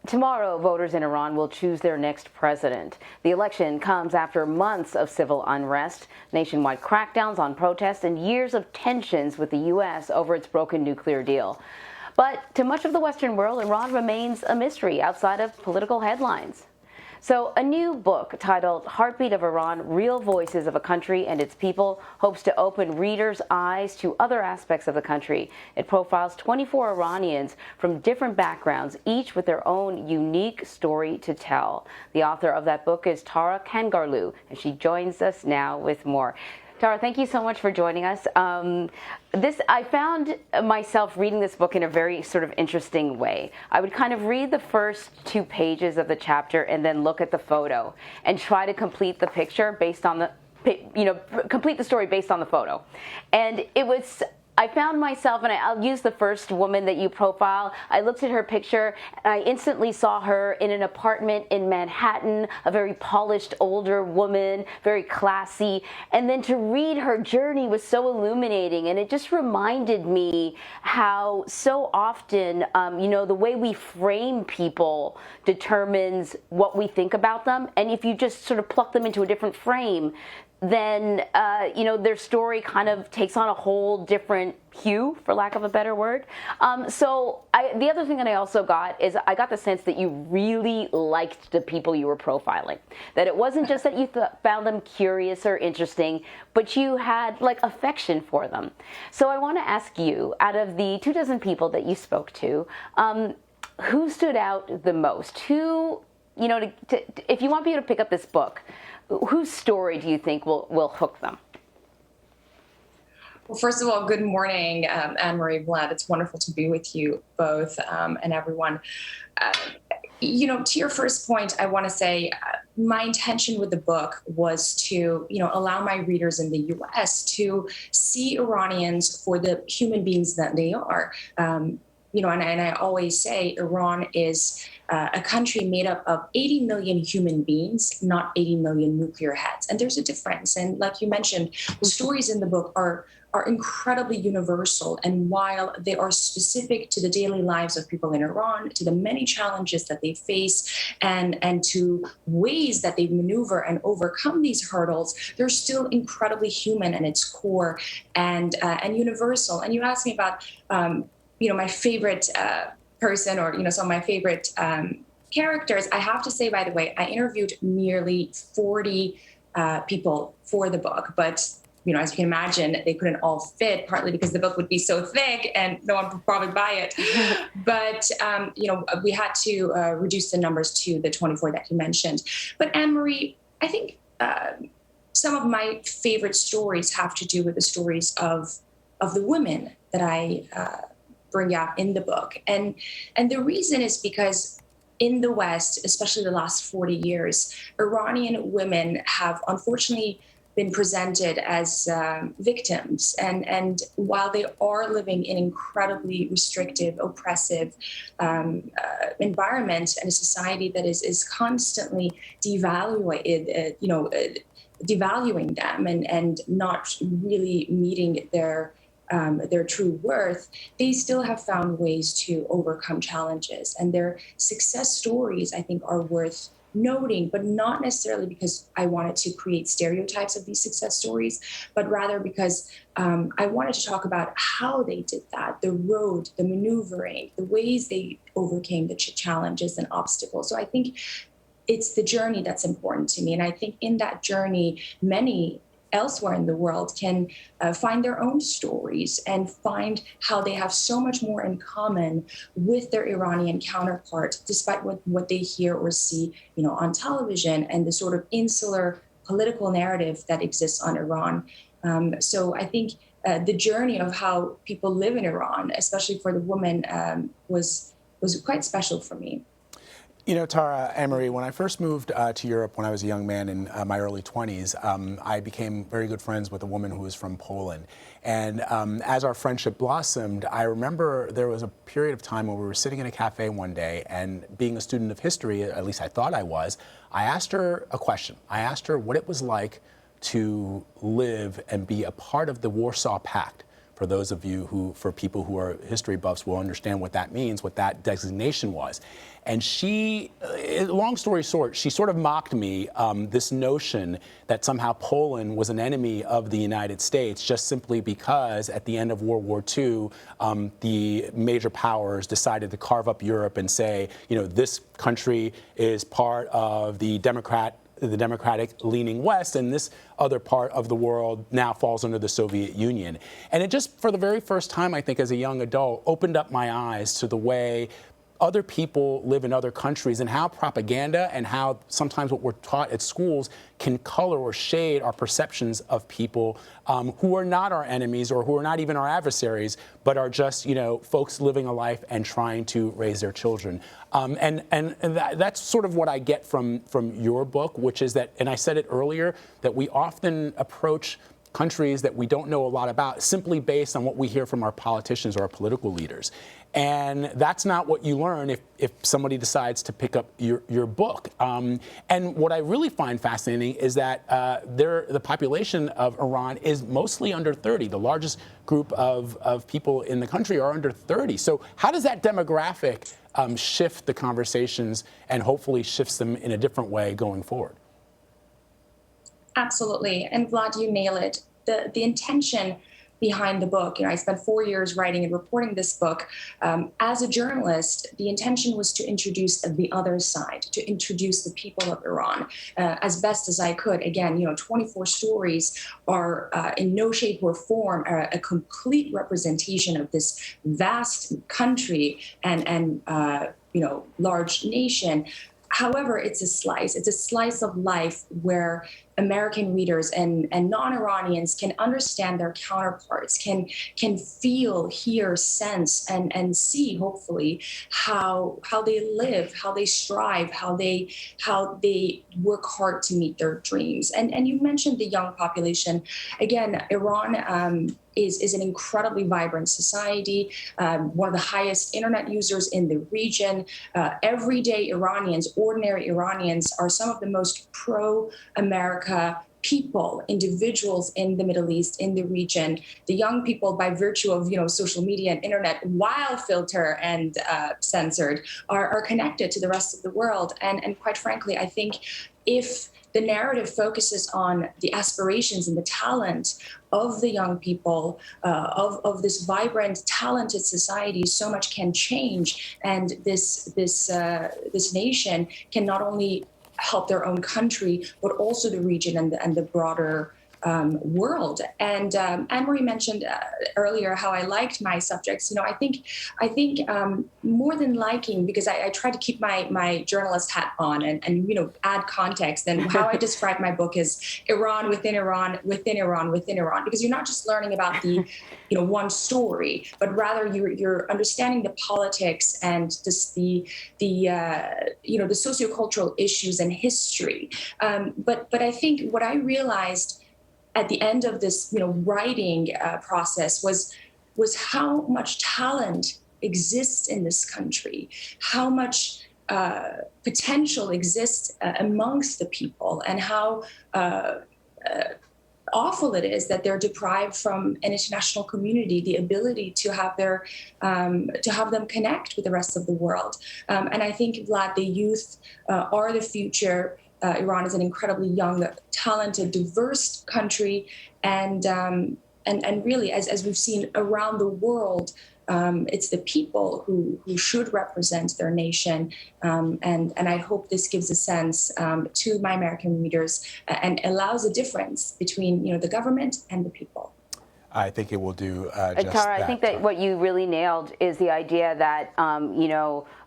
Tomorrow, voters in Iran will choose their next president. The election comes after months of civil unrest, nationwide crackdowns on protests, and years of tensions with the U.S. over its broken nuclear deal. But to much of the Western world, Iran remains a mystery outside of political headlines. So a new book titled Heartbeat of Iran, Real Voices of a Country and Its People hopes to open readers' eyes to other aspects of the country. It profiles 24 Iranians from different backgrounds, each with their own unique story to tell. The author of that book is Tara Kangarlou, and she joins us now with more. Tara, thank you so much for joining us. I found myself reading this book in a very sort of interesting way. I would kind of read the first 2 pages of the chapter and then look at the photo and try to complete the picture based on the, complete the story based on the photo. And I found myself, and I'll use the first woman that you profile. I looked at her picture, and I instantly saw her in an apartment in Manhattan, a very polished older woman, very classy. And then to read her journey was so illuminating, and it just reminded me how so often, the way we frame people determines what we think about them. And if you just sort of pluck them into a different frame, then, their story kind of takes on a whole different hue, for lack of a better word. The other thing that I also got is I got the sense that you really liked the people you were profiling. That it wasn't just that you found them curious or interesting, but you had, affection for them. So I want to ask you, out of the 24 people that you spoke to, who stood out the most? Who, if you want people to pick up this book, whose story do you think will hook them? Well, first of all, good morning, Anne-Marie, Vlad. It's wonderful to be with you both and everyone. To your first point, I want to say my intention with the book was to, allow my readers in the U.S. to see Iranians for the human beings that they are. And I always say Iran is a country made up of 80 million human beings, not 80 million nuclear heads. And there's a difference. And like you mentioned, the stories in the book are incredibly universal. And while they are specific to the daily lives of people in Iran, to the many challenges that they face, and to ways that they maneuver and overcome these hurdles, they're still incredibly human at its core and universal. And you asked me about my favorite person or, some of my favorite characters. I have to say, by the way, I interviewed nearly 40 people for the book, but, as you can imagine, they couldn't all fit, partly because the book would be so thick and no one would probably buy it. But, we had to reduce the numbers to the 24 that you mentioned. But Anne-Marie, I think some of my favorite stories have to do with the stories of the women that I bring out in the book. And the reason is because in the West, especially the last 40 years, Iranian women have unfortunately been presented as victims. And while they are living in incredibly restrictive, oppressive environment and a society that is constantly devaluing them and not really meeting their true worth, they still have found ways to overcome challenges. And their success stories, I think, are worth noting, but not necessarily because I wanted to create stereotypes of these success stories, but rather because I wanted to talk about how they did that, the road, the maneuvering, the ways they overcame the challenges and obstacles. So I think it's the journey that's important to me. And I think in that journey, many elsewhere in the world can find their own stories and find how they have so much more in common with their Iranian counterpart, despite what they hear or see, on television and the sort of insular political narrative that exists on Iran. So I think the journey of how people live in Iran, especially for the woman, was quite special for me. Tara, Anne-Marie, when I first moved to Europe when I was a young man in my early 20s, I became very good friends with a woman who was from Poland. And as our friendship blossomed, I remember there was a period of time when we were sitting in a cafe one day, and being a student of history, at least I thought I was, I asked her a question. I asked her what it was like to live and be a part of the Warsaw Pact, for those of you for people who are history buffs will understand what that means, what that designation was. And she, long story short, she sort of mocked me this notion that somehow Poland was an enemy of the United States just simply because at the end of World War II, the major powers decided to carve up Europe and say, this country is part of the democratic-leaning West, and this other part of the world now falls under the Soviet Union. And it just, for the very first time, I think, as a young adult, opened up my eyes to the way other people live in other countries and how propaganda and how sometimes what we're taught at schools can color or shade our perceptions of people who are not our enemies or who are not even our adversaries, but are just, folks living a life and trying to raise their children. And that's sort of what I get from your book, which is that, and I said it earlier, that we often approach countries that we don't know a lot about simply based on what we hear from our politicians or our political leaders. And that's not what you learn if somebody decides to pick up your book. And what I really find fascinating is that the population of Iran is mostly under 30. The largest group of people in the country are under 30. So how does that demographic shift the conversations and hopefully shifts them in a different way going forward? Absolutely. And Vlad, you nail it. The intention behind the book, I spent 4 years writing and reporting this book. As a journalist, the intention was to introduce the other side, to introduce the people of Iran as best as I could. Again, 24 stories are in no shape or form a complete representation of this vast country and large nation. However, it's a slice of life where American readers and non-Iranians can understand their counterparts, can feel, hear, sense, and see, hopefully, how they live, how they strive, how they work hard to meet their dreams. And you mentioned the young population. Again, Iran is an incredibly vibrant society, one of the highest internet users in the region. Everyday Iranians, ordinary Iranians, are some of the most pro-America people, individuals in the Middle East, in the region. The young people, by virtue of social media and internet, while filtered and censored, are connected to the rest of the world. And quite frankly, I think if the narrative focuses on the aspirations and the talent of the young people, of this vibrant, talented society, so much can change, and this nation can not only help their own country, but also the region and the broader world. And Anne-Marie mentioned earlier how I liked my subjects. I think more than liking, because I try to keep my journalist hat on and add context. And how I describe my book is Iran within Iran, within Iran, within Iran, because you're not just learning about the one story, but rather you're understanding the politics and just the sociocultural issues and history. But I think what I realized at the end of this, writing process was how much talent exists in this country, how much potential exists amongst the people, and how awful it is that they're deprived from an international community the ability to have them connect with the rest of the world. And I think, Vlad, the youth are the future. Iran is an incredibly young, talented, diverse country, and really, as we've seen around the world, it's the people who should represent their nation, and I hope this gives a sense to my American readers and allows a difference between the government and the people. I think it will do just Tara, that. I think that what you really nailed is the idea that,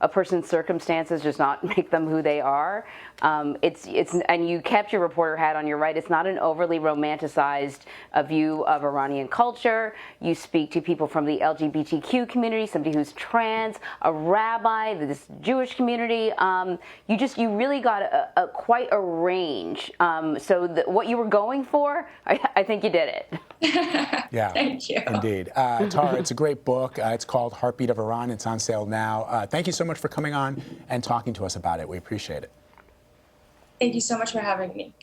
a person's circumstances does not make them who they are. And you kept your reporter hat on. You're right. It's not an overly romanticized view of Iranian culture. You speak to people from the LGBTQ community, somebody who's trans, a rabbi, this Jewish community. You really got quite a range. So what you were going for, I think you did it. Yeah, thank you. Indeed. Tara, it's a great book. It's called Heartbeat of Iran. It's on sale now. Thank you so much for coming on and talking to us about it. We appreciate it. Thank you so much for having me.